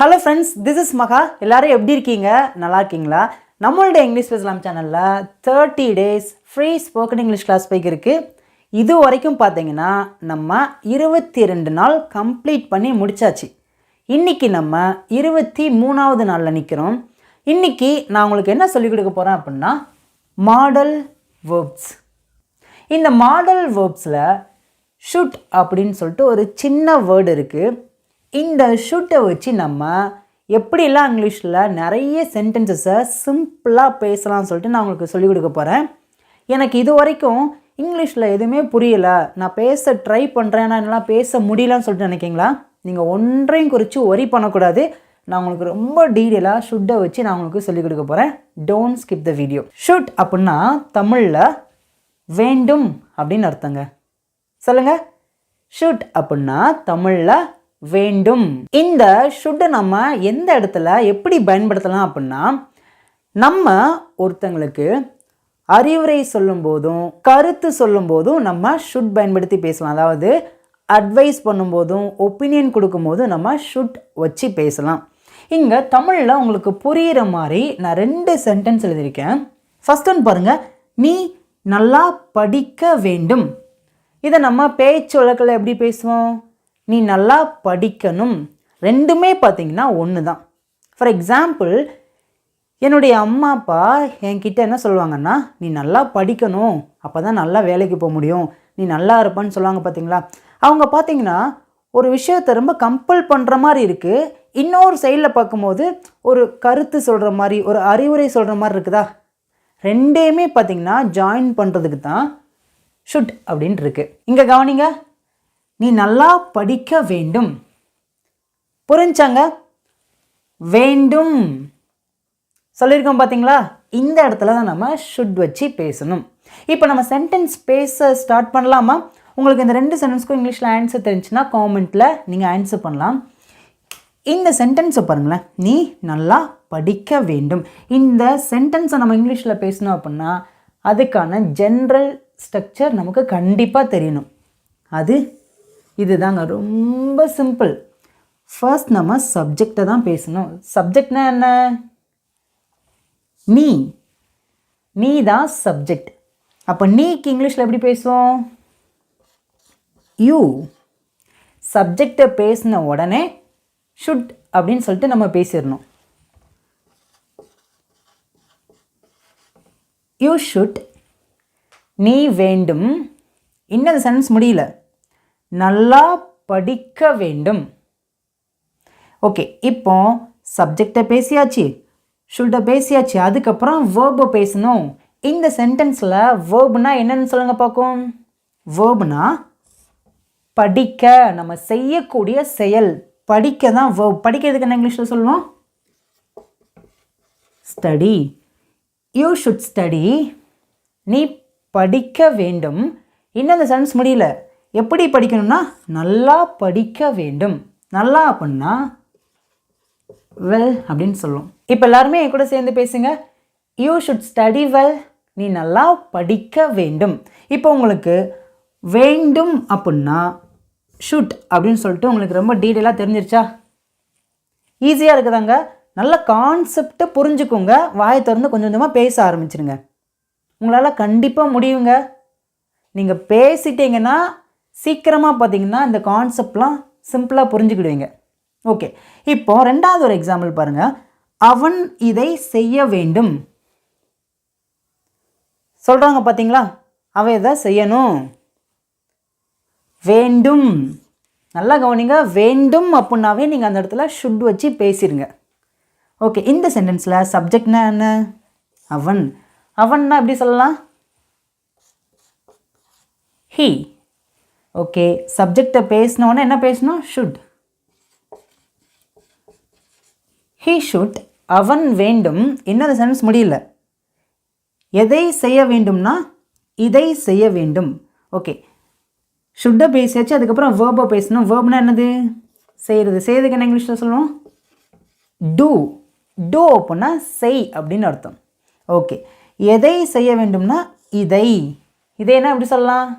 Hello friends, this is மகா. எல்லாரும் எப்படி இருக்கீங்க? நல்லா இருக்கீங்களா? நம்மளோட இங்கிலீஷ் பேசலாம் சேனலில் 30 days free spoken English class போய்க்கு இருக்குது. இது வரைக்கும் பார்த்தீங்கன்னா நம்ம 22 நாள் கம்ப்ளீட் பண்ணி முடிச்சாச்சு. இன்றைக்கி நம்ம 23வது நாளில் நிற்கிறோம். இன்றைக்கி நான் உங்களுக்கு என்ன சொல்லிக் கொடுக்க போகிறேன் அப்படின்னா மாடல் வேர்ப்ஸ். இந்த மாடல் வேர்ப்ஸில் ஷுட் அப்படின்னு சொல்லிட்டு ஒரு சின்ன வேர்டு இருக்குது. இந்த ஷுட்டை வச்சு நம்ம எப்படிலாம் இங்கிலீஷில் நிறைய சென்டென்சஸை சிம்பிளாக பேசலாம்னு சொல்லிட்டு நான் உங்களுக்கு சொல்லிக் கொடுக்க போகிறேன். எனக்கு இது வரைக்கும் இங்கிலீஷில் எதுவுமே புரியலை, நான் பேச ட்ரை பண்ணுறேன், நான் என்னால் பேச முடியலன்னு சொல்லிட்டு நினைக்கிங்களா? நீங்கள் ஒன்றையும் குறித்து ஒரி பண்ணக்கூடாது. நான் உங்களுக்கு ரொம்ப டீட்டெயிலாக ஷுட்டை வச்சு நான் உங்களுக்கு சொல்லிக் கொடுக்க போகிறேன். Don't skip the video. Should அப்படின்னா தமிழில் வேண்டும் அப்படின்னு அர்த்தங்க. சொல்லுங்கள். ஷுட் அப்படின்னா தமிழில் வேண்டும். இந்த ஷுட்டை நம்ம எந்த இடத்துல எப்படி பயன்படுத்தலாம் அப்படின்னா, நம்ம ஒருத்தங்களுக்கு அறிவுரை சொல்லும் போதும் கருத்து சொல்லும் போதும் நம்ம ஷுட் பயன்படுத்தி பேசலாம். அதாவது அட்வைஸ் பண்ணும்போதும் ஒப்பீனியன் கொடுக்கும் போதும் நம்ம ஷுட் வச்சு பேசலாம். இங்கே தமிழில் உங்களுக்கு புரிகிற மாதிரி நான் 2 சென்டென்ஸ் எழுதியிருக்கேன். ஃபர்ஸ்ட் ஒன் பாருங்கள், நீ நல்லா படிக்க வேண்டும். இதை நம்ம பேச்சு வழக்கில் எப்படி பேசுவோம்? நீ நல்லா படிக்கணும். ரெண்டுமே பார்த்திங்கன்னா ஒன்று தான். ஃபார் எக்ஸாம்பிள், என்னுடைய அம்மா அப்பா என்கிட்ட என்ன சொல்லுவாங்கன்னா, நீ நல்லா படிக்கணும், அப்போ தான் நல்லா வேலைக்கு போக முடியும், நீ நல்லா இருப்பான்னு சொல்லுவாங்க. பார்த்தீங்களா? அவங்க பார்த்திங்கன்னா ஒரு விஷயத்தை ரொம்ப கம்பல் பண்ணுற மாதிரி இருக்குது. இன்னொரு சைடில் பார்க்கும்போது ஒரு கருத்து சொல்கிற மாதிரி, ஒரு அறிவுரை சொல்கிற மாதிரி இருக்குதா? ரெண்டையுமே பார்த்திங்கன்னா ஜாயின் பண்ணுறதுக்கு தான் ஷுட் அப்படின்ட்டு இருக்கு. இங்கே கவனிங்க, நீ நல்லா படிக்க வேண்டும். புரிஞ்சாங்க? வேண்டும் சொல்லியிருக்கோம் பார்த்தீங்களா? இந்த இடத்துல தான் நம்ம ஷுட் வச்சு பேசணும். இப்போ நம்ம சென்டென்ஸ் பேச ஸ்டார்ட் பண்ணலாமா? உங்களுக்கு இந்த 2 சென்டென்ஸ்க்கும் இங்கிலீஷில் ஆன்சர் தெரிஞ்சுன்னா காமெண்ட்டில் நீங்கள் ஆன்சர் பண்ணலாம். இந்த சென்டென்ஸை பாருங்களேன், நீ நல்லா படிக்க வேண்டும். இந்த சென்டென்ஸை நம்ம இங்கிலீஷில் பேசணும் அப்படின்னா அதுக்கான ஜென்ரல் ஸ்ட்ரக்சர் நமக்கு கண்டிப்பாக தெரியணும். அது இதுதாங்க, ரொம்ப சிம்பிள். ஃபர்ஸ்ட் நம்ம சப்ஜெக்டை தான் பேசணும். சப்ஜெக்ட்னா என்ன? நீ தான் சப்ஜெக்ட். அப்போ நீக்கு இங்கிலீஷில் எப்படி பேசுவோம்? யூ. சப்ஜெக்டை பேசின உடனே ஷுட் அப்படின்னு சொல்லிட்டு நம்ம பேசிடணும். You should. நீ வேண்டும். இன்னும் சென்டென்ஸ் முடியல. நல்லா படிக்க வேண்டும். ஓகே, இப்போ சப்ஜெக்டை பேசியாச்சு, ஷுட்டை பேசியாச்சு, அதுக்கப்புறம் வேர்பை பேசணும். இந்த சென்டென்ஸில் வேர்ப்னா என்னன்னு சொல்லுங்க பார்க்கும். வேர்ப்னா படிக்க, நம்ம செய்யக்கூடிய செயல். படிக்க தான் வேர்ப். படிக்கிறதுக்கு என்ன இங்கிலீஷில் சொல்லுவோம்? ஸ்டடி. You should study. நீ படிக்க வேண்டும். இன்னும் அந்த சென்டென்ஸ் முடியல. எப்படி படிக்கணும்னா நல்லா படிக்க வேண்டும். நல்லா அப்படின்னா வெல் அப்படின்னு சொல்லுவோம். இப்போ எல்லாருமே என் கூட சேர்ந்து பேசுங்க. You should study well. நீ நல்லா படிக்க வேண்டும். இப்போ உங்களுக்கு வேண்டும் அப்படின்னா ஷுட் அப்படின்னு சொல்லிட்டு உங்களுக்கு ரொம்ப டீட்டெயிலாக தெரிஞ்சிருச்சா? ஈஸியாக இருக்குதாங்க. நல்ல கான்செப்டை புரிஞ்சுக்கோங்க. வாயை திறந்து கொஞ்சம் கொஞ்சமாக பேச ஆரம்பிச்சிருங்க. உங்களால் கண்டிப்பாக முடியுங்க. நீங்கள் பேசிட்டீங்கன்னா சீக்கிரமாக பார்த்தீங்கன்னா இந்த கான்செப்ட்லாம் சிம்பிளாக புரிஞ்சுக்கிடுவீங்க. ஓகே, இப்போ 2வது ஒரு எக்ஸாம்பிள் பாருங்கள். அவன் இதை செய்ய வேண்டும் சொல்கிறாங்க பார்த்தீங்களா? அவன் இதை செய்யணும். வேண்டும். நல்லா கவனிங்க, வேண்டும் அப்படின்னாவே நீங்கள் அந்த இடத்துல ஷுட் வச்சு பேசிடுங்க. ஓகே, இந்த சென்டென்ஸில் சப்ஜெக்ட்னா என்ன? அவன். அவன்னா எப்படி சொல்லலாம்? ஹீ. ஓகே, சப்ஜெக்டை பேசினோன்னே என்ன பேசணும்? ஷுட். He should. அவன் வேண்டும். இன்னொரு சென்டென்ஸ் முடியல. எதை செய்ய வேண்டும்னா இதை செய்ய வேண்டும். ஓகே, ஷுட்டை பேசியாச்சு, அதுக்கப்புறம் வேர்பை பேசணும். வேர்ப்னா என்னது? செய்கிறது. செய்கிறதுக்கு என்ன இங்கிலீஷில் சொல்லுவோம்? டூ. டூ அப்படின்னா செய் அப்படின்னு அர்த்தம். ஓகே, எதை செய்ய வேண்டும்னா இதை. இதை என்ன எப்படி சொல்லலாம்?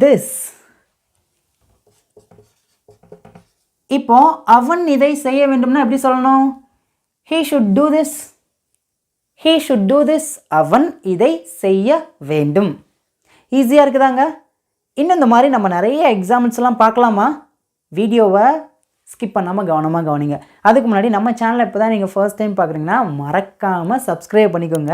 திஸ். இப்போ அவன் இதை செய்ய வேண்டும்னா எப்படி சொல்லணும்? he should do this. he should do this. அவன் இதை செய்ய வேண்டும். ஈஸியாக இருக்குதாங்க. இன்னும் இந்த மாதிரி நம்ம நிறைய எக்ஸாம்பிள்ஸ்லாம் பார்க்கலாமா? வீடியோவை ஸ்கிப் பண்ணாமல் கவனமாக கவனிங்க. அதுக்கு முன்னாடி நம்ம சேனலை இப்போ தான் நீங்கள் ஃபர்ஸ்ட் டைம் பார்க்குறீங்கன்னா மறக்காமல் சப்ஸ்கிரைப் பண்ணிக்கோங்க.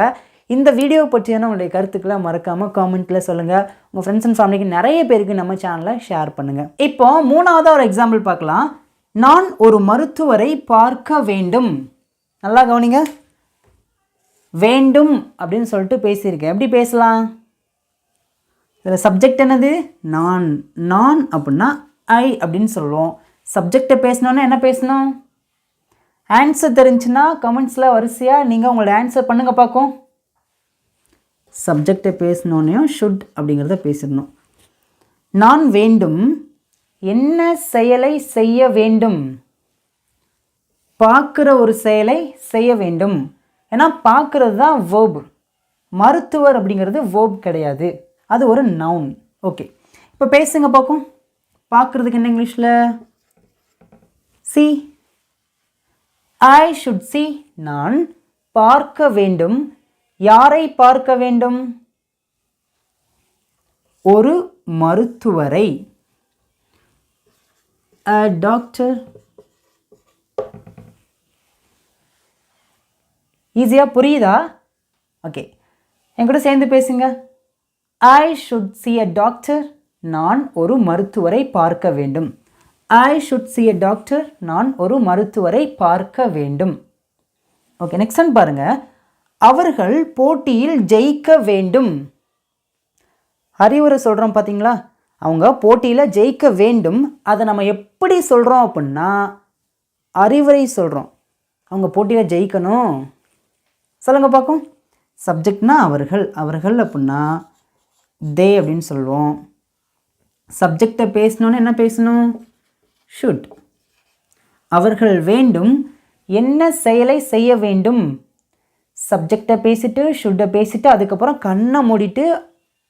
இந்த வீடியோ பற்றியான உங்களுடைய கருத்துக்களை மறக்காமல் காமெண்ட்டில் சொல்லுங்கள். உங்கள் ஃப்ரெண்ட்ஸ் அண்ட் ஃபேமிலிக்கு நிறைய பேருக்கு நம்ம சேனலை ஷேர் பண்ணுங்கள். இப்போ மூணாவதாக ஒரு எக்ஸாம்பிள் பார்க்கலாம். நான் ஒரு மருத்துவரை பார்க்க வேண்டும். நல்லா கவனிங்க. வேண்டும் அப்படின்னு சொல்லிட்டு பேசியிருக்கேன். எப்படி பேசலாம்? இதில் சப்ஜெக்ட் என்னது? நான். நான் அப்படின்னா ஐ அப்படின்னு சொல்லுவோம். சப்ஜெக்டை பேசணுன்னா என்ன பேசணும்? ஆன்சர் தெரிஞ்சுன்னா கமெண்ட்ஸில் வரிசையாக நீங்கள் உங்களோட ஆன்சர் பண்ணுங்க பார்க்கும். சப்ஜெக்டை பேசணுன்னையும் ஷுட் அப்படிங்கிறத பேசிடணும். நான் வேண்டும். என்ன செயலை செய்ய வேண்டும்? பார்க்குற ஒரு செயலை செய்ய வேண்டும். ஏன்னா பார்க்குறது தான் வேர்ப். மருத்துவர் அப்படிங்கிறது வேர்ப் கிடையாது, அது ஒரு நவுன். ஓகே, இப்போ பேசுங்க பார்க்கும். பார்க்குறதுக்கு என்ன இங்கிலீஷில்? see. I should see. நான் பார்க்க வேண்டும். யாரை பார்க்க வேண்டும்? ஒரு மருத்துவரை. a doctor. ஈஸியாக புரியுதா? ஓகே, என் கூட சேர்ந்து பேசுங்க. I should see a doctor. நான் ஒரு மருத்துவரை பார்க்க வேண்டும். I should see a doctor. நான் ஒரு மருத்துவரை பார்க்க வேண்டும். ஓகே, நெக்ஸ்ட் ஒன் பாருங்க. அவர்கள் போட்டியில் ஜெயிக்க வேண்டும். அறிவுரை சொல்கிறோம் பார்த்தீங்களா? அவங்க போட்டியில் ஜெயிக்க வேண்டும். அதை நம்ம எப்படி சொல்கிறோம் அப்படின்னா அறிவுரை சொல்கிறோம். அவங்க போட்டியில் ஜெயிக்கணும். சொல்லுங்க பார்க்கும். சப்ஜெக்ட்னா அவர்கள். அவர்கள் அப்படின்னா தே அப்படின்னு சொல்லுவோம். சப்ஜெக்டை பேசணுன்னு என்ன பேசணும்? ஷுட். அவர்கள் வேண்டும். என்ன செயலை செய்ய வேண்டும்? சப்ஜெக்டை பேசிட்டு ஷுட்டை பேசிட்டு அதுக்கப்புறம் கண்ணை மூடிட்டு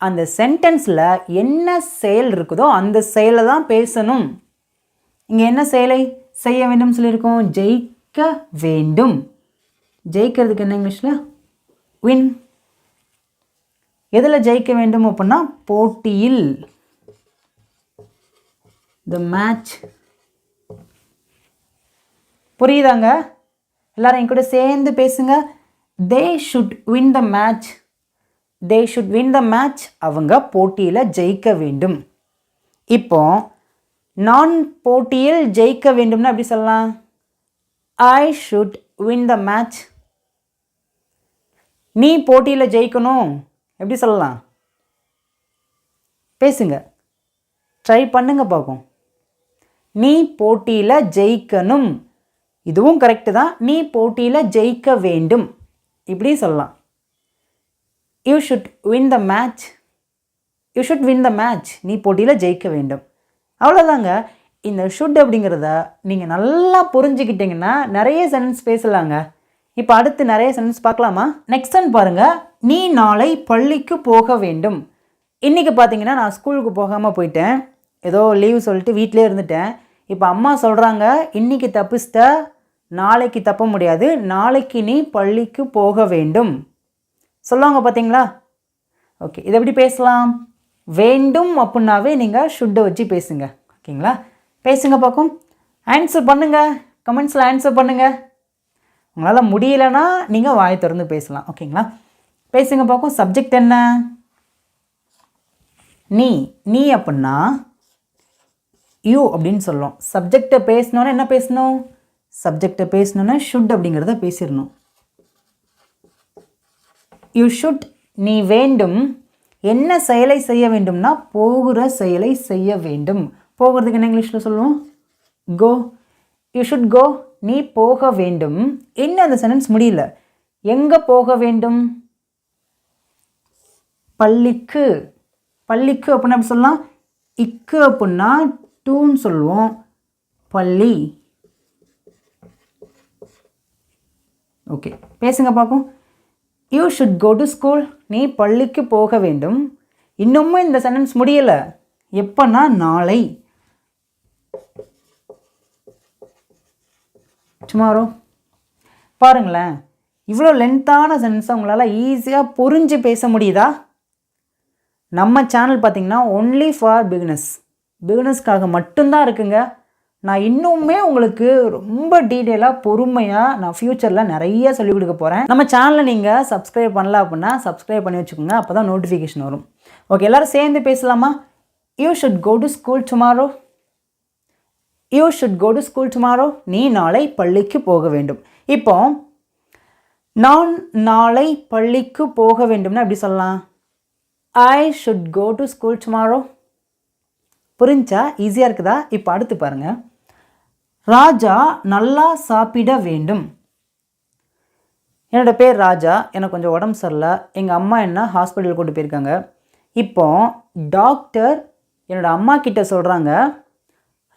அந்த சென்டென்ஸில் என்ன செயல் இருக்குதோ அந்த செயலை தான் பேசணும். இங்கே என்ன செயலை செய்ய வேண்டும் சொல்லியிருக்கோம்? ஜெயிக்க வேண்டும். ஜெயிக்கிறதுக்கு என்ன இங்கிலீஷில்? வின். எதில் ஜெயிக்க வேண்டும் அப்படின்னா போட்டியில். the match. புரியுதாங்க? எல்லாரும் என் கூட சேர்ந்து பேசுங்க. they should win the match. they should win the match. அவங்க போட்டியில் ஜெயிக்க வேண்டும். இப்போ நான் போட்டியில் ஜெயிக்க வேண்டும்னா எப்படி சொல்லலாம்? I should win the match. நீ போட்டியில் ஜெயிக்கணும் எப்படி சொல்லலாம்? பேசுங்க, ட்ரை பண்ணுங்க பார்க்கும். நீ போட்டியில் ஜெயிக்கணும். இதுவும் கரெக்டு தான். நீ போட்டியில் ஜெயிக்க வேண்டும் இப்படி சொல்லலாம். You should win the match. You should win the match. நீ போட்டியில் ஜெயிக்க வேண்டும். அவ்வளோதாங்க. இந்த ஷுட் அப்படிங்கிறத நீங்கள் நல்லா புரிஞ்சுக்கிட்டிங்கன்னா நிறைய சென்டென்ஸ் பேசலாங்க. இப்போ அடுத்து நிறைய சென்டென்ஸ் பார்க்கலாமா? நெக்ஸ்ட் ஒன் பாருங்கள். நீ நாளை பள்ளிக்கு போக வேண்டும். இன்றைக்கி பார்த்தீங்கன்னா நான் ஸ்கூலுக்கு போகாமல் போயிட்டேன். ஏதோ லீவ் சொல்லிட்டு வீட்டிலே இருந்துட்டேன். இப்போ அம்மா சொல்கிறாங்க, இன்றைக்கி தப்பிச்சிட்ட, நாளைக்கு தப்ப முடியாது, நாளைக்கு நீ பள்ளிக்கு போக வேண்டும் சொல்லுவாங்க பார்த்தீங்களா? ஓகே, இதை எப்படி பேசலாம்? வேண்டும் அப்படின்னாவே நீங்கள் ஷுட்டை வச்சு பேசுங்க. ஓகேங்களா? பேசுங்க பார்க்கும். ஆன்சர் பண்ணுங்கள், கமெண்ட்ஸில் ஆன்சர் பண்ணுங்கள். உங்களால் முடியலைன்னா நீங்கள் வாயை திறந்து பேசலாம். ஓகேங்களா? பேசுங்க பார்க்கும். சப்ஜெக்ட் என்ன? நீ. நீ அப்படின்னா யூ அப்படின்னு சொல்லும். சப்ஜெக்டை பேசணுன்னா என்ன பேசணும்? சப்ஜெக்டை பேசணுன்னா ஷுட் அப்படிங்கிறத பேசிடணும். You should. நீ வேண்டும். என்ன செயலை செய்ய வேண்டும்னா போகிற செயலை செய்ய வேண்டும். போகிறதுக்கு என்ன இங்கிலீஷில் சொல்லுவோம்? கோ. You should go. நீ போக வேண்டும். என்ன அந்த சென்டென்ஸ் முடியல. எங்கே போக வேண்டும்? பள்ளிக்கு. பள்ளிக்கு அப்படின்னா எப்படி சொல்லலாம்? இக்கு அப்படின்னா டூன்னு சொல்லுவோம். பள்ளி. ஓகே, பேசுங்க பார்க்கும். You should go to school. நீ பள்ளிக்கு போக வேண்டும். இன்னமும் இந்த சென்டென்ஸ் முடியலை. எப்போன்னா நாளை. டுமாரோ. பாருங்களேன், இவ்வளோ லென்த்தான சென்டென்ஸை உங்களால் ஈஸியாக புரிஞ்சு பேச முடியுதா? நம்ம சேனல் பார்த்திங்கன்னா ஒன்லி ஃபார் பிகினர்ஸ்க்காக மட்டும்தான் இருக்குங்க. நான் இன்னுமே உங்களுக்கு ரொம்ப டீட்டெயிலாக பொறுமையாக நான் ஃப்யூச்சரில் நிறைய சொல்லிக் கொடுக்க போகிறேன். நம்ம சேனலில் நீங்கள் சப்ஸ்கிரைப் பண்ணல அப்படின்னா சப்ஸ்கிரைப் பண்ணி வச்சுக்கோங்க, அப்போ தான் நோட்டிஃபிகேஷன் வரும். ஓகே, எல்லோரும் சேர்ந்து பேசலாமா? You should go to school tomorrow. You should go to school tomorrow. நீ நாளை பள்ளிக்கு போக வேண்டும். இப்போ நான் நாளை பள்ளிக்கு போக வேண்டும்னா எப்படி சொல்லலாம்? I should go to school tomorrow. புரிஞ்சா? ஈஸியாக இருக்குதா? இப்போ அடுத்து பாருங்கள். ராஜா நல்லா சாப்பிட வேண்டும். என்னோடய பேர் ராஜா, எனக்கு கொஞ்சம் உடம்பு சரியில்லை, எங்கள் அம்மா என்ன ஹாஸ்பிட்டல் கூட்டு போயிருக்காங்க. இப்போ டாக்டர் என்னோடய அம்மா கிட்ட சொல்கிறாங்க,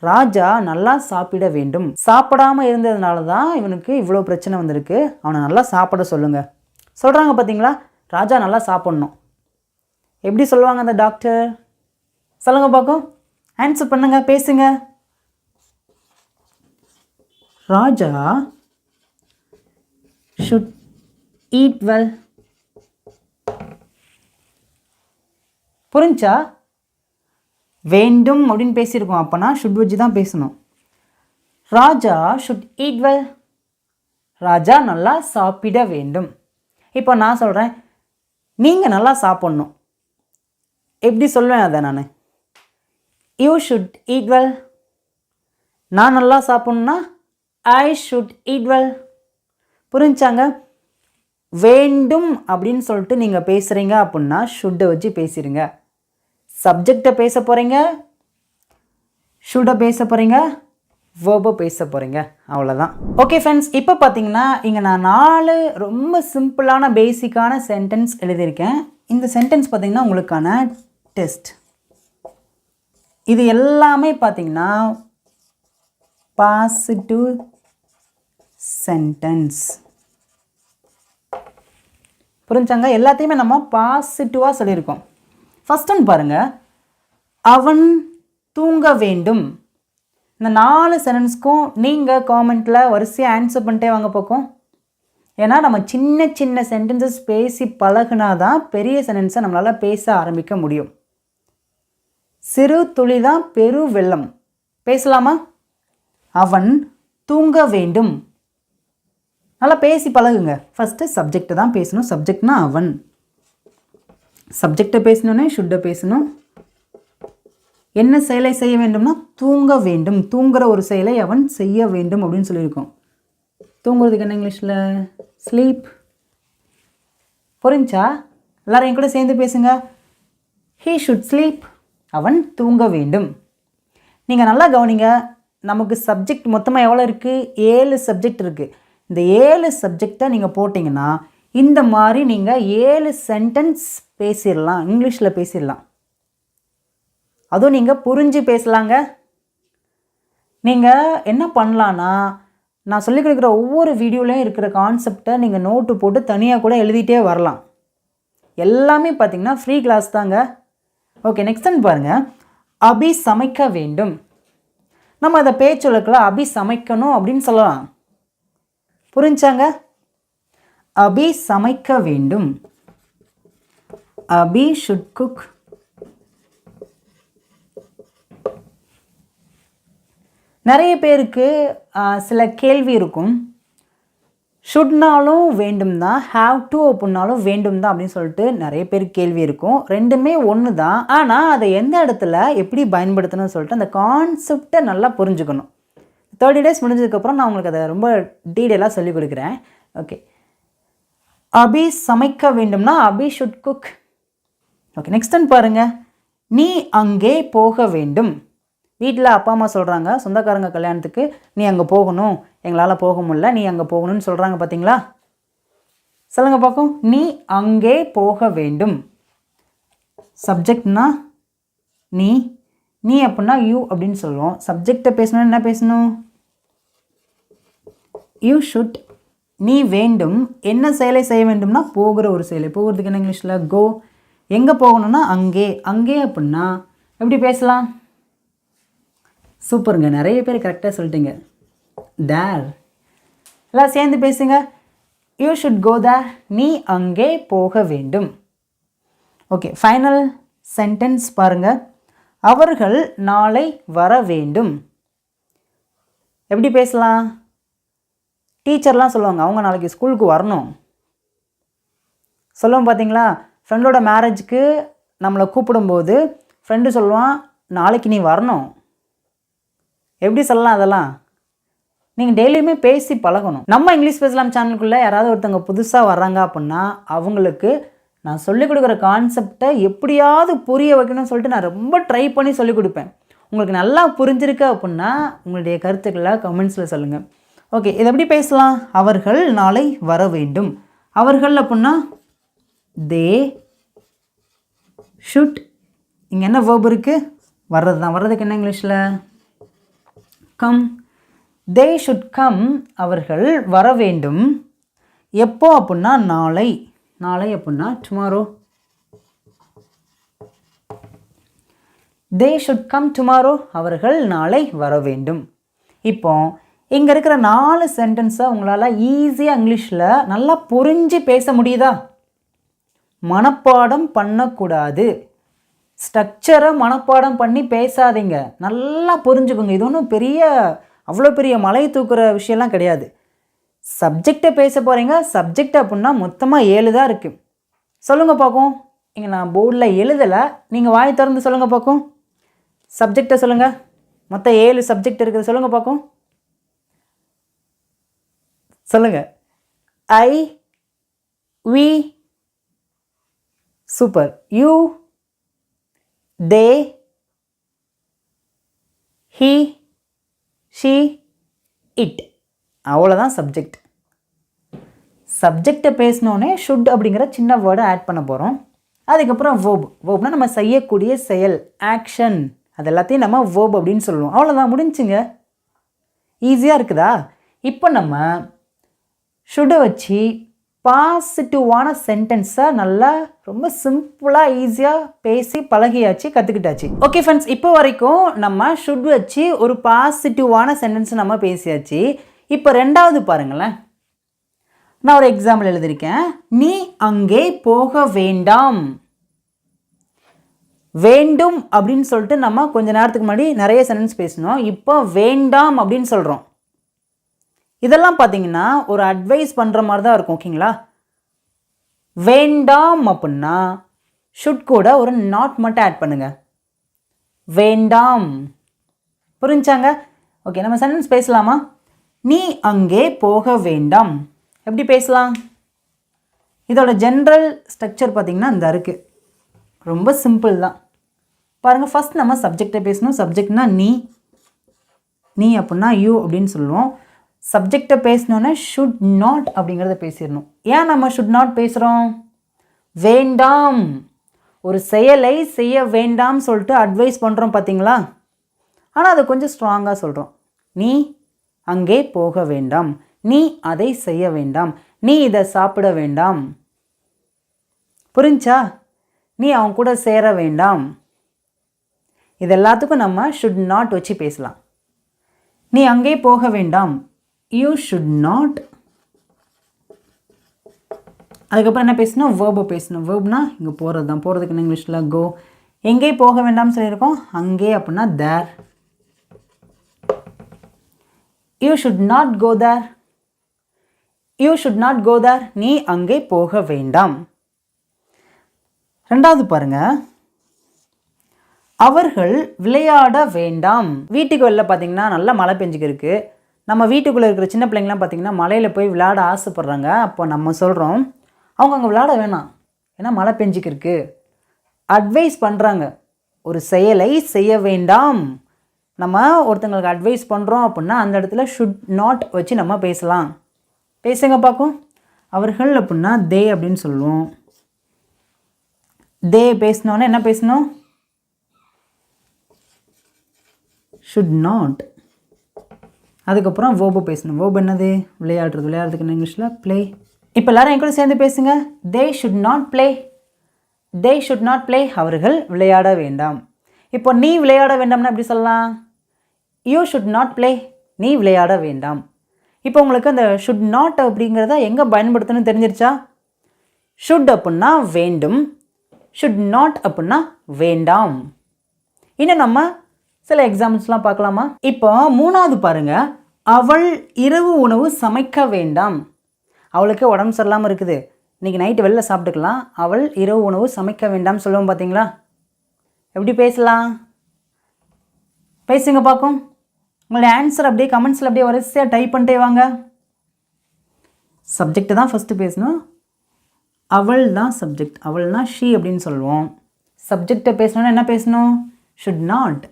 ராஜா நல்லா சாப்பிட வேண்டும். சாப்பிடாமல் இருந்ததுனால தான் இவனுக்கு இவ்வளோ பிரச்சனை வந்திருக்கு, அவனை நல்லா சாப்பிட சொல்லுங்கள் சொல்கிறாங்க. பார்த்தீங்களா? ராஜா நல்லா சாப்பிட்ணும். எப்படி சொல்லுவாங்க அந்த டாக்டர்? சொல்லுங்க பார்க்கும். ஆன்சர் பண்ணுங்க, பேசுங்க. ராஜா should eat well. புரிஞ்சா? வேண்டும் அப்படின்னு பேசியிருக்கோம், அப்போனா ஷுட் வச்சு தான் பேசணும். ராஜா ஷுட் ஈட் வெல். ராஜா நல்லா சாப்பிட வேண்டும். இப்போ நான் சொல்கிறேன், நீங்கள் நல்லா சாப்பிட்ணும். எப்படி சொல்லுவேன் அதை நான்? You should eat well. நான் நல்லா சாப்பிட்ணுன்னா ஐ ஷுட் ஈட் வெல். புரிஞ்சாங்க? வேண்டும் அப்படின்னு சொல்லிட்டு நீங்கள் பேசுகிறீங்க அப்படின்னா ஷுட்டை வச்சு பேசிடுங்க. சப்ஜெக்டை பேச போகிறீங்க, ஷுட்டை பேச போகிறீங்க, வேர்பை பேச போகிறீங்க, அவ்வளோதான். ஓகே ஃப்ரெண்ட்ஸ், இப்போ பார்த்தீங்கன்னா இங்கே நான் 4 ரொம்ப சிம்பிளான பேசிக்கான சென்டென்ஸ் எழுதியிருக்கேன். இந்த சென்டென்ஸ் பார்த்தீங்கன்னா உங்களுக்கான டெஸ்ட். இது எல்லாமே பார்த்தீங்கன்னா பாசிட்டிவ் சென்டென்ஸ். புரிஞ்சாங்க? எல்லாத்தையுமே நம்ம பாசிட்டிவாக சொல்லியிருக்கோம். ஃபர்ஸ்ட் ஒன் பாருங்கள், அவன் தூங்க வேண்டும். இந்த 4 சென்டென்ஸ்க்கும் நீங்கள் காமெண்ட்டில் வரிசையாக ஆன்சர் பண்ணிட்டே வாங்க பக்கம். ஏன்னா நம்ம சின்ன சின்ன சென்டென்சஸ் பேசி பழகுனா தான் பெரிய சென்டென்ஸை நம்மளால் பேச ஆரம்பிக்க முடியும். சிறு துளி தான் பெரு வெள்ளம். பேசலாமா? அவன் தூங்க வேண்டும். நல்லா பேசி பழகுங்க. ஃபஸ்ட்டு சப்ஜெக்டை தான் பேசணும். சப்ஜெக்ட்னா அவன். சப்ஜெக்டை பேசணுன்னே ஷுட்டை பேசணும். என்ன செயலை செய்ய வேண்டும்னா தூங்க வேண்டும். தூங்குற ஒரு செயலை அவன் செய்ய வேண்டும் அப்படின்னு சொல்லியிருக்கோம். தூங்குறதுக்கு என்ன இங்கிலீஷில்? ஸ்லீப். புரிஞ்சா? எல்லாரும் என் கூட சேர்ந்து பேசுங்க. He should sleep. அவன் தூங்க வேண்டும். நீங்கள் நல்லா கவனிங்க. நமக்கு சப்ஜெக்ட் மொத்தமாக எவ்வளோ இருக்குது? 7 சப்ஜெக்ட் இருக்குது. இந்த 7 சப்ஜெக்டை நீங்கள் போட்டிங்கன்னா இந்த மாதிரி நீங்கள் 7 சென்டென்ஸ் பேசிடலாம், இங்கிலீஷில் பேசிடலாம். அதுவும் நீங்கள் புரிஞ்சு பேசலாங்க. நீங்கள் என்ன பண்ணலான்னா, நான் சொல்லிக் கொடுக்குற ஒவ்வொரு வீடியோலையும் இருக்கிற கான்செப்டை நீங்கள் நோட்டு போட்டு தனியாக கூட எழுதிட்டே வரலாம். எல்லாமே பார்த்திங்கன்னா ஃப்ரீ கிளாஸ் தாங்க. ஓகே, நெக்ஸ்ட் டைம் பாருங்கள். அபி சமைக்க வேண்டும். நம்ம அதை பேச்சொல்லுக்குள்ள அபி சமைக்கணும் அப்படின்னு சொல்லலாம். புரிஞ்சாங்க? அபி சமைக்க வேண்டும். அபி ஷுட் குக். நிறைய பேருக்கு சில கேள்வி இருக்கும். ஷுட்னாலும் வேண்டும் தான், ஹாவ் டு அப்படின்னாலும் வேண்டும் தான் அப்படின்னு சொல்லிட்டு நிறைய பேருக்கு கேள்வி இருக்கும். ரெண்டுமே ஒன்று தான். ஆனால் அதை எந்த இடத்துல எப்படி பயன்படுத்தணும்னு சொல்லிட்டு அந்த கான்செப்டை நல்லா புரிஞ்சுக்கணும். 30 days முடிஞ்சதுக்கப்புறம் நான் உங்களுக்கு அதை ரொம்ப டீட்டெயிலாக சொல்லிக் கொடுக்குறேன். ஓகே, அபி சமைக்க வேண்டும்னா Abi should cook. Okay, next time பாருங்கள். நீ அங்கே போக வேண்டும். வீட்டில் அப்பா அம்மா சொல்கிறாங்க, சொந்தக்காரங்க கல்யாணத்துக்கு நீ அங்கே போகணும், எங்களால் போக முடியல, நீ அங்கே போகணும்னு சொல்கிறாங்க. பார்த்தீங்களா? சொல்லுங்க பார்க்கும். நீ அங்கே போக வேண்டும். சப்ஜெக்ட்னா நீ, நீ அப்படின்னா யூ அப்படின்னு சொல்லுவோம். சப்ஜெக்டை பேசணும்னா என்ன பேசணும்? You should. நீ வேண்டும். என்ன செயலை செய்ய வேண்டும்னா போகிற ஒரு செயலை. போகிறதுக்கு என்ன இங்கிலீஷில்? கோ. எங்கே போகணும்னா அங்கே. அங்கே அப்படின்னா எப்படி பேசலாம்? சூப்பருங்க, நிறைய பேர் கரெக்டாக சொல்லிட்டீங்க. தேர். எல்லாம் சேர்ந்து பேசுங்க. You should go there. நீ அங்கே போக வேண்டும். ஓகே, ஃபைனல் சென்டென்ஸ் பாருங்கள். அவர்கள் நாளை வர வேண்டும். எப்படி பேசலாம்? டீச்சர்லாம் சொல்லுவாங்க அவங்க நாளைக்கு ஸ்கூலுக்கு வரணும் சொல்லுவோம் பார்த்தீங்களா? ஃப்ரெண்டோட மேரேஜுக்கு நம்மளை கூப்பிடும்போது ஃப்ரெண்டு சொல்லுவான் நாளைக்கு நீ வரணும். எப்படி சொல்லலாம்? அதெல்லாம் நீங்கள் டெய்லியுமே பேசி பழகணும். நம்ம இங்கிலீஷ் பேசலாம் சேனலுக்குள்ளே யாராவது ஒருத்தவங்க புதுசாக வர்றாங்க அப்படின்னா அவங்களுக்கு நான் சொல்லிக் கொடுக்குற கான்செப்டை எப்படியாவது புரிய வைக்கணும்னு சொல்லிட்டு நான் ரொம்ப ட்ரை பண்ணி சொல்லிக் கொடுப்பேன். உங்களுக்கு நல்லா புரிஞ்சிருக்கு அப்படின்னா உங்களுடைய கருத்துக்களை கமெண்ட்ஸில் சொல்லுங்கள். ஓகே, இதை எப்படி பேசலாம்? அவர்கள் நாளை வர வேண்டும். அவர்கள் அப்படின்னா தே ஷுட். இங்கே என்ன வேர்ப் இருக்குது? வர்றது தான். வர்றதுக்கு என்ன இங்கிலீஷில்? கம். They should come. அவர்கள் வர வேண்டும். எப்போ அப்படின்னா நாளை. நாளை அப்படின்னா tomorrow. They should come tomorrow. அவர்கள் நாளை வர வேண்டும். இப்போ இங்கே இருக்கிற 4 சென்டென்ஸை உங்களால் ஈஸியாக இங்கிலீஷில் நல்லா புரிஞ்சு பேச முடியுதா? மனப்பாடம் பண்ணக்கூடாது. ஸ்ட்ரக்சரை மனப்பாடம் பண்ணி பேசாதீங்க. நல்லா புரிஞ்சுக்கோங்க. இது ஒன்றும் அவ்வளோ பெரிய மலை தூக்குற விஷயம்லாம் கிடையாது. சப்ஜெக்டை பேச போகிறீங்க. சப்ஜெக்ட் அப்படின்னா மொத்தமாக 7 தான் இருக்குது. சொல்லுங்கள் பார்க்கும். இங்கே நான் போர்டில் எழுதலை, நீங்கள் வாய் திறந்து சொல்லுங்கள் பார்க்கும். சப்ஜெக்டை சொல்லுங்கள். மொத்தம் 7 சப்ஜெக்ட் இருக்குது. சொல்லுங்கள் பார்க்கும். சொல்லுங்கள். I, we, super. You, they, he, she, it. அவ்வளோதான் சப்ஜெக்ட். சப்ஜெக்டை பேசினோன்னே ஷுட் அப்படிங்கிற சின்ன வேர்டை ஆட் பண்ண போகிறோம். அதுக்கப்புறம் வேர்ப். வேர்ப்னால் நம்ம செய்யக்கூடிய செயல், ஆக்ஷன், அது எல்லாத்தையும் நம்ம வேர்ப் அப்படின்னு சொல்லுவோம். அவ்வளோதான், முடிஞ்சுங்க. ஈஸியாக இருக்குதா? இப்போ நம்ம ஷுட்டை வச்சு பாசிட்டிவான சென்டென்ஸை நல்லா ரொம்ப சிம்பிளாக ஈஸியாக பேசி பழகியாச்சு, கற்றுக்கிட்டாச்சு. ஓகே ஃப்ரெண்ட்ஸ், இப்போ வரைக்கும் நம்ம ஷுட் வச்சு ஒரு பாசிட்டிவான சென்டென்ஸை நம்ம பேசியாச்சு. இப்போ 2வது பாருங்களேன். நான் ஒரு எக்ஸாம்பிள் எழுதியிருக்கேன். நீ அங்கே போக வேண்டாம். வேண்டும் அப்படின்னு சொல்லிட்டு நம்ம கொஞ்ச நேரத்துக்கு முன்னாடி நிறைய சென்டென்ஸ் பேசணும். இப்போ வேண்டாம் அப்படின்னு சொல்கிறோம். இதெல்லாம் பார்த்தீங்கன்னா ஒரு அட்வைஸ் பண்ணுற மாதிரி தான் இருக்கும். ஓகேங்களா? வேண்டாம் அப்படின்னா ஷுட் கூட ஒரு நாட் மட்டும் ஆட் பண்ணுங்க. வேண்டாம். புரிஞ்சாங்க? ஓகே, நம்ம சென்டென்ஸ் பேசலாமா? நீ அங்கே போக வேண்டாம். எப்படி பேசலாம்? இதோட ஜென்ரல் ஸ்ட்ரக்சர் பார்த்திங்கன்னா இந்த இருக்குது. ரொம்ப சிம்பிள் தான். பாருங்கள், ஃபஸ்ட் நம்ம சப்ஜெக்டை பேசணும். சப்ஜெக்ட்னா நீ. நீ அப்படின்னா யூ அப்படின்னு சொல்லுவோம். சப்ஜெக்டை பேசணுன்னா ஷுட் நாட் அப்படிங்கிறத பேசிடணும். ஏன் நம்ம ஷுட் நாட் பேசுகிறோம்? வேண்டாம், ஒரு செயலை செய்ய வேண்டாம் சொல்லிட்டு அட்வைஸ் பண்ணுறோம் பார்த்தீங்களா? ஆனால் அதை கொஞ்சம் ஸ்ட்ராங்காக சொல்கிறோம். நீ அங்கே போக வேண்டாம். நீ அதை செய்ய வேண்டாம். நீ இதை சாப்பிட வேண்டாம். புரிஞ்சா? நீ அவன் கூட சேர வேண்டாம். இது எல்லாத்துக்கும் நம்ம ஷுட் நாட் வச்சு பேசலாம். நீ அங்கே போக வேண்டாம். You should not. அதுக்கப்புறம் என்ன பேசணும்? வேர்பை பேசணும். வேர்ப்னா இங்கே போகிறது தான். போகிறதுக்கு என்ன இங்கிலீஷில்? கோ. எங்கே போக வேண்டாம்னு சொல்லியிருக்கோம்? அங்கே அப்படின்னா there. You should not go there. You should not go there. நீ அங்கே போக வேண்டாம். 2வது பாருங்க. அவர்கள் விளையாட வேண்டாம். வீட்டுக்கு வெளில பார்த்தீங்கன்னா நல்லா மழை பெஞ்சுக்கிருக்கு. நம்ம வீட்டுக்குள்ளே இருக்கிற சின்ன பிள்ளைங்களாம் பார்த்திங்கன்னா மலையில் போய் விளையாட ஆசைப்பட்றாங்க. அப்போ நம்ம சொல்கிறோம் அவங்க அங்கே விளையாட வேணாம், ஏன்னா மழை பெஞ்சுக்கிருக்கு. அட்வைஸ் பண்ணுறாங்க. ஒரு செயலை செய்ய வேண்டாம். நம்ம ஒருத்தங்களுக்கு அட்வைஸ் பண்ணுறோம் அப்படின்னா அந்த இடத்துல ஷுட் நாட் வச்சு நம்ம பேசலாம். பேசுங்க பார்க்கும். அவர்கள் அப்படின்னா தே அப்படின்னு சொல்லுவோம். தே பேசினோன்னே என்ன பேசணும்? Should not. அதுக்கப்புறம் வேர்பு பேசணும். வேர்பு என்னது? விளையாடுறது. விளையாடுறதுக்கு என்ன இங்கிலீஷில்? ப்ளே. இப்போ எல்லாரும் என் கூட சேர்ந்து பேசுங்க. They should not play. They should not play. அவர்கள் விளையாட வேண்டாம். இப்போ நீ விளையாட வேண்டாம்னா எப்படி சொல்லலாம்? You should not play. நீ விளையாட வேண்டாம். இப்போ உங்களுக்கு அந்த ஷுட் நாட் அப்படிங்கிறத எங்கே பயன்படுத்தணும்னு தெரிஞ்சிருச்சா? ஷுட் அப்படின்னா வேண்டும், ஷுட் நாட் அப்படின்னா வேண்டாம். இன்னும் நம்ம சில எக்ஸாம்பிள்ஸ்லாம் பார்க்கலாமா? இப்போ 3வது பாருங்க, அவள் இரவு உணவு சமைக்க வேண்டாம். அவளுக்கு உடம்பு சரியில்லாமல் இருக்குது, இன்றைக்கி நைட்டு வெளில சாப்பிட்டுக்கலாம், அவள் இரவு உணவு சமைக்க வேண்டாம் சொல்லுவோம் பார்த்தீங்களா? எப்படி பேசலாம்? பேசுங்க பார்க்கும். உங்களுடைய ஆன்சர் அப்படியே கமெண்ட்ஸில் அப்படியே வரிசையாக டைப் பண்ணிட்டே வாங்க. சப்ஜெக்ட் தான் ஃபஸ்ட்டு பேசணும். அவள் தான் சப்ஜெக்ட், அவள்னா ஷீ அப்படின்னு சொல்லுவோம். சப்ஜெக்டை பேசணுன்னா என்ன பேசணும்? Should not.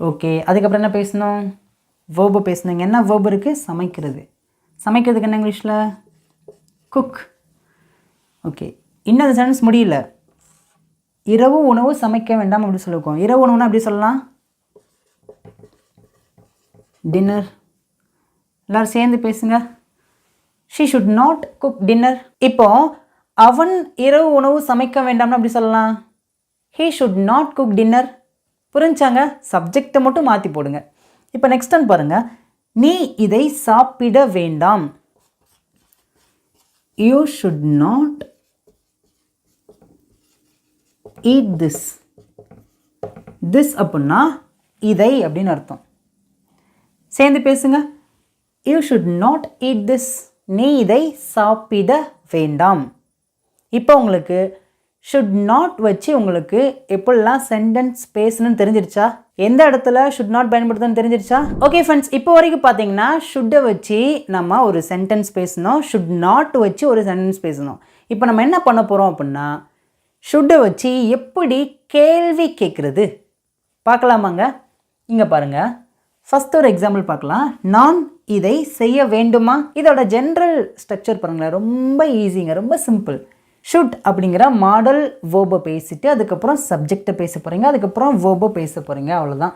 ஓகே, அதுக்கப்புறம் என்ன பேசணும்? வேர்பு பேசணுங்க. என்ன வேர்பு இருக்குது? சமைக்கிறது. சமைக்கிறதுக்கு என்ன இங்கிலீஷில்? குக். ஓகே, இன்னும் அந்த சென்டென்ஸ் முடியல. இரவு உணவு சமைக்க வேண்டாம் அப்படி சொல்லியிருக்கோம். இரவு உணவுனா எப்படி சொல்லலாம்? டின்னர். எல்லோரும் சேர்ந்து பேசுங்க. She should not cook dinner. இப்போ அவன் இரவு உணவு சமைக்க வேண்டாம்னு அப்படி சொல்லலாம். He should not cook dinner. புரிஞ்சாங்க? சப்ஜெக்டை மட்டும் மாற்றி போடுங்க. இப்போ நெக்ஸ்ட் ஒன் பாருங்கள். நீ இதை சாப்பிட வேண்டாம். You should not eat this. This அப்படின்னா இதை அப்படின்னு அர்த்தம். சேர்ந்து பேசுங்க. You should not eat this. நீ இதை சாப்பிட வேண்டாம். இப்போ உங்களுக்கு ஷுட் நாட் வச்சு உங்களுக்கு எப்படிலாம் சென்டென்ஸ் பேசணும்னு தெரிஞ்சிருச்சா? எந்த இடத்துல ஷுட் நாட் பயன்படுத்தணும்னு தெரிஞ்சிருச்சா? ஓகே ஃப்ரெண்ட்ஸ், இப்போ வரைக்கும் பார்த்தீங்கன்னா ஷுட்டை வச்சு நம்ம ஒரு சென்டென்ஸ் பேசணும், ஷுட் நாட் வச்சு ஒரு சென்டென்ஸ் பேசணும். இப்போ நம்ம என்ன பண்ண போகிறோம் அப்படின்னா, ஷுட்டை வச்சு எப்படி கேள்வி கேட்குறது பார்க்கலாமாங்க? இங்கே பாருங்கள், ஃபஸ்ட் ஒரு எக்ஸாம்பிள் பார்க்கலாம். நான் இதை செய்ய வேண்டுமா? இதோட ஜென்ரல் ஸ்ட்ரக்சர் பாருங்களேன், ரொம்ப ஈஸிங்க, ரொம்ப சிம்பிள். ஷுட் அப்படிங்கிற மாடல் வேர்பை பேசிட்டு அதுக்கப்புறம் சப்ஜெக்டை பேச போகிறீங்க, அதுக்கப்புறம் வேர்பை பேச போகிறீங்க, அவ்வளோதான்.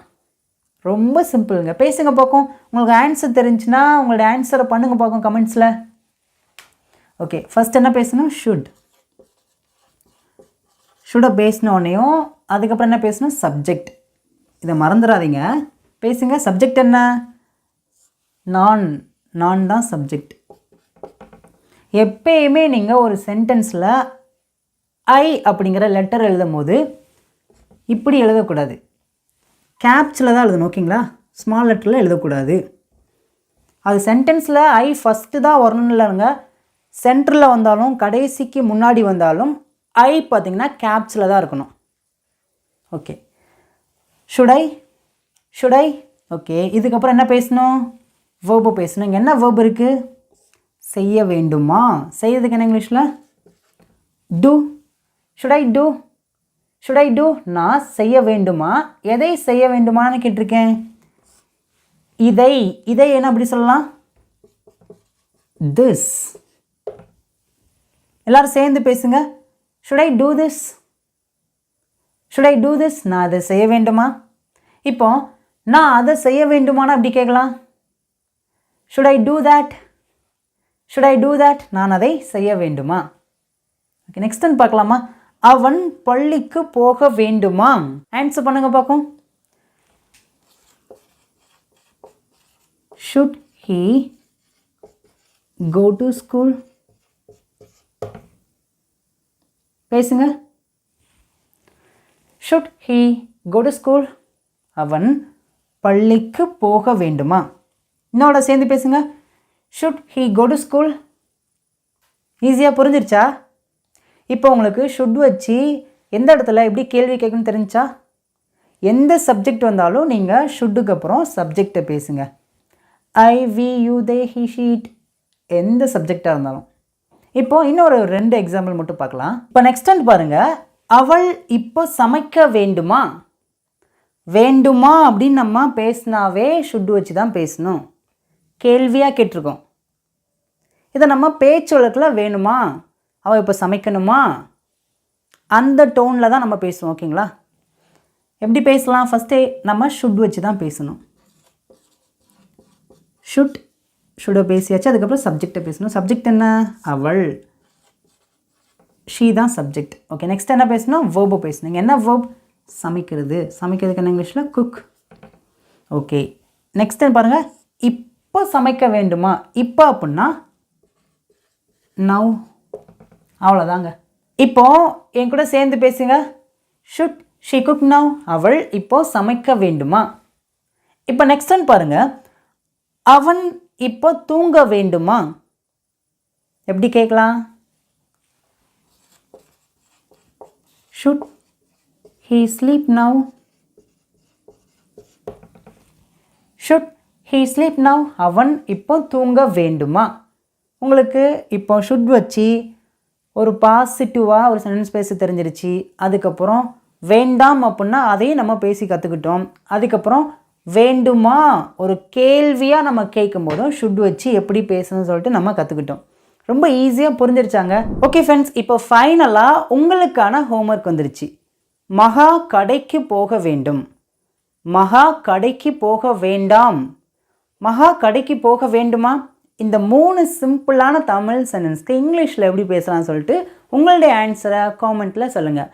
ரொம்ப சிம்பிளுங்க. பேசுங்க பார்க்கும். உங்களுக்கு ஆன்சர் தெரிஞ்சுன்னா உங்களோட ஆன்சரை பண்ணுங்க பார்க்கும் கமெண்ட்ஸில். ஓகே, ஃபஸ்ட் என்ன பேசணும்? ஷுட். ஷுட்டை பேசினோடனையும் அதுக்கப்புறம் என்ன பேசணும்? சப்ஜெக்ட். இதை மறந்துடாதீங்க. பேசுங்க. சப்ஜெக்ட் என்ன? நான். நான் தான் சப்ஜெக்ட். எப்பயுமே நீங்கள் ஒரு சென்டென்ஸில் ஐ அப்படிங்கிற லெட்டர் எழுதும் போது இப்படி எழுதக்கூடாது. கேப்ஸில் தான் எழுதணும், ஓகேங்களா? ஸ்மால் லெட்டரில் எழுதக்கூடாது. அது சென்டென்ஸில் ஐ ஃபஸ்ட்டு தான் வரணும்னு இல்லைங்க. சென்டரில் வந்தாலும் கடைசிக்கு முன்னாடி வந்தாலும் ஐ பார்த்திங்கன்னா கேப்ஸில் தான் இருக்கணும். ஓகே, ஷுடை. ஷுடை. ஓகே, இதுக்கப்புறம் என்ன பேசணும்? வேர்பு பேசணும். இங்கே என்ன வேர்பு இருக்குது? செய்ய வேண்டுமா. செய்யறதுக்கு என்ன இங்கிலீஷில்? Do. Should I do? Should I do? நான் செய்ய வேண்டுமா. எதை செய்ய வேண்டுமான்னு கேட்டிருக்கேன். இதை. இதை என்ன அப்படி சொல்லலாம்? திஸ். எல்லாரும் சேர்ந்து பேசுங்க. Should I do this? Should I do this? நான் அதை செய்ய வேண்டுமா. இப்போ நான் அதை செய்ய வேண்டுமானா அப்படி கேட்கலாம். Should I do that? Should I do that? நான் அதை செய்ய வேண்டுமா. ஓகே, நெக்ஸ்ட் ஒன் பார்க்கலாமா? அவன் பள்ளிக்கு போக வேண்டுமா. ஆன்சர் பண்ணுங்க பார்க்கும். Should he go to school? பேசுங்க. Should he go to school? அவன் பள்ளிக்கு போக வேண்டுமா. இன்னோட சேர்ந்து பேசுங்க. Should he go to school? ஈஸியாக புரிஞ்சிருச்சா? இப்போ உங்களுக்கு ஷுட் வச்சு எந்த இடத்துல எப்படி கேள்வி கேட்கணும்னு தெரிஞ்சா? எந்த சப்ஜெக்ட் வந்தாலும் நீங்கள் ஷுட்டுக்கு அப்புறம் சப்ஜெக்டை பேசுங்க. I, we, you, they, he, she, எந்த சப்ஜெக்டாக இருந்தாலும். இப்போது இன்னொரு 2 எக்ஸாம்பிள் மட்டும் பார்க்கலாம். இப்போ நெக்ஸ்ட் வந்து பாருங்கள். அவள் இப்போ சமைக்க வேண்டுமா. வேண்டுமா அப்படின்னு நம்ம பேசினாவே ஷுட் வச்சு தான் பேசணும். கேள்வியாக கேட்டிருக்கோம். இதை நம்ம பேச்சு வழக்கில் வேணுமா, அவள் இப்போ சமைக்கணுமா, அந்த டோனில் தான் நம்ம பேசுவோம், ஓகேங்களா? எப்படி பேசலாம்? ஃபஸ்ட்டே நம்ம ஷுட் வச்சு தான் பேசணும். ஷுட்டை பேசியாச்சு, அதுக்கப்புறம் சப்ஜெக்டை பேசணும். சப்ஜெக்ட் என்ன? அவள். ஷீ தான் சப்ஜெக்ட். ஓகே, நெக்ஸ்ட் என்ன பேசணும்? வேர்பு பேசணும். என்ன வேர்ப்? சமைக்கிறது. சமைக்கிறதுக்கு என்ன இங்கிலீஷில்? குக். ஓகே, நெக்ஸ்ட் டைம் பாருங்கள். இப்போ சமைக்க வேண்டுமா? இப்போ அப்படின்னா நவ். அவ்வளோதாங்க. இப்போ என் கூட சேர்ந்து பேசுங்க. Should she cook now? அவள் இப்போ சமைக்க வேண்டுமா? இப்போ நெக்ஸ்ட் ஒன் பாருங்க. அவன் இப்போ தூங்க வேண்டுமா? எப்படி கேட்கலாம்? Should he sleep now? Should he sleep now? அவன் இப்போ தூங்க வேண்டுமா? உங்களுக்கு இப்போ ஷுட் வச்சு ஒரு பாசிட்டிவாக ஒரு சென்டென்ஸ் பேச தெரிஞ்சிருச்சு. அதுக்கப்புறம் வேண்டாம் அப்படின்னா அதையும் நம்ம பேசி கற்றுக்கிட்டோம். அதுக்கப்புறம் வேண்டுமா ஒரு கேள்வியாக நம்ம கேட்கும் போதும் ஷுட் வச்சு எப்படி பேசணும்னு சொல்லிட்டு நம்ம கற்றுக்கிட்டோம். ரொம்ப ஈஸியாக புரிஞ்சிருச்சாங்க. ஓகே ஃப்ரெண்ட்ஸ், இப்போ ஃபைனலாக உங்களுக்கான ஹோம்ஒர்க் வந்துருச்சு. மகா கடைக்கு போக வேண்டும், மகா கடைக்கு போக வேண்டாம், மகா கடைக்கு போக வேண்டுமா? இந்த 3 சிம்பிளான தமிழ் சென்டென்ஸ்க்கு இங்கிலீஷில் எப்படி பேசலாம்னு சொல்லிட்டு உங்களுடைய ஆன்சரை காமெண்ட்டில் சொல்லுங்கள்.